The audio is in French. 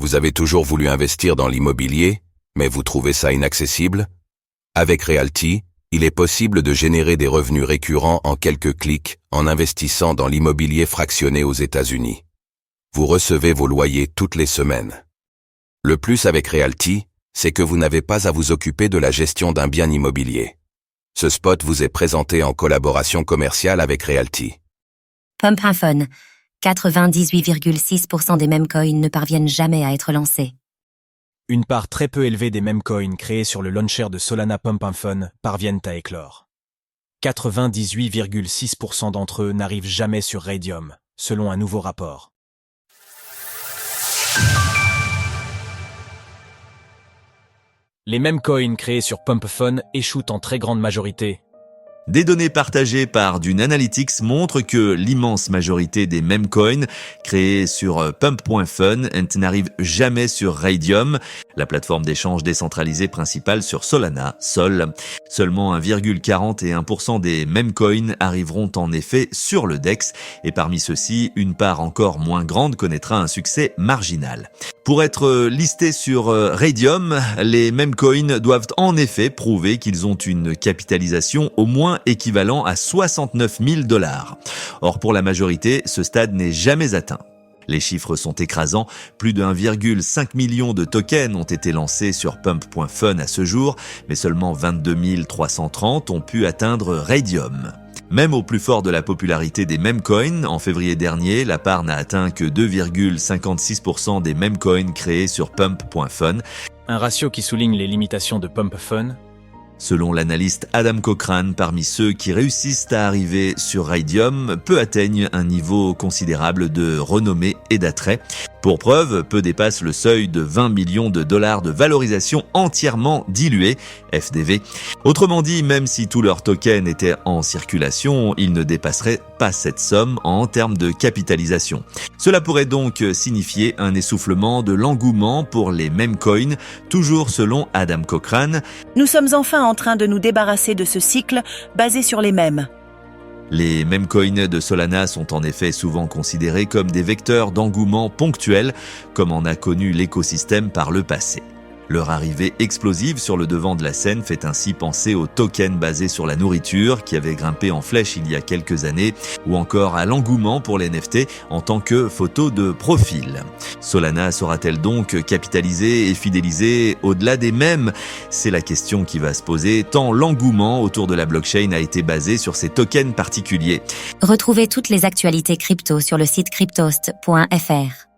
Vous avez toujours voulu investir dans l'immobilier, mais vous trouvez ça inaccessible? Avec Realty, il est possible de générer des revenus récurrents en quelques clics en investissant dans l'immobilier fractionné aux États-Unis. Vous recevez vos loyers toutes les semaines. Le plus avec Realty, c'est que vous n'avez pas à vous occuper de la gestion d'un bien immobilier. Ce spot vous est présenté en collaboration commerciale avec Realty. Pump.fun. 98,6% des memecoins ne parviennent jamais à être lancés. Une part très peu élevée des memecoins créés sur le launcher de Solana Pump.fun parviennent à éclore. 98,6% d'entre eux n'arrivent jamais sur Raydium, selon un nouveau rapport. Les memecoins créés sur Pump.fun échouent en très grande majorité. Des données partagées par Dune Analytics montrent que l'immense majorité des memecoins créés sur Pump.fun n'arrivent jamais sur Raydium, la plateforme d'échange décentralisée principale sur Solana, Sol. Seulement 1,41% des memecoins arriveront en effet sur le DEX, et parmi ceux-ci, une part encore moins grande connaîtra un succès marginal. Pour être listés sur Raydium, les memecoins doivent en effet prouver qu'ils ont une capitalisation au moins équivalent à 69 000 $. Or, pour la majorité, ce stade n'est jamais atteint. Les chiffres sont écrasants, plus de 1,5 million de tokens ont été lancés sur Pump.fun à ce jour, mais seulement 22 330 ont pu atteindre Raydium. Même au plus fort de la popularité des memecoins, en février dernier, la part n'a atteint que 2,56% des memecoins créés sur Pump.fun. Un ratio qui souligne les limitations de Pump.fun. Selon l'analyste Adam Cochrane, parmi ceux qui réussissent à arriver sur Raydium, peu atteignent un niveau considérable de renommée et d'attrait. Pour preuve, peu dépassent le seuil de 20 millions de dollars de valorisation entièrement diluée, FDV. Autrement dit, même si tous leurs tokens étaient en circulation, ils ne dépasseraient pas cette somme en termes de capitalisation. Cela pourrait donc signifier un essoufflement de l'engouement pour les memecoins, toujours selon Adam Cochrane. Nous sommes enfin en train de nous débarrasser de ce cycle basé sur les mèmes. Les memecoins de Solana sont en effet souvent considérés comme des vecteurs d'engouement ponctuels, comme en a connu l'écosystème par le passé. Leur arrivée explosive sur le devant de la scène fait ainsi penser aux tokens basés sur la nourriture qui avaient grimpé en flèche il y a quelques années, ou encore à l'engouement pour les NFT en tant que photo de profil. Solana sera-t-elle donc capitalisée et fidélisée au-delà des mèmes? C'est la question qui va se poser, tant l'engouement autour de la blockchain a été basé sur ces tokens particuliers. Retrouvez toutes les actualités crypto sur le site cryptost.fr.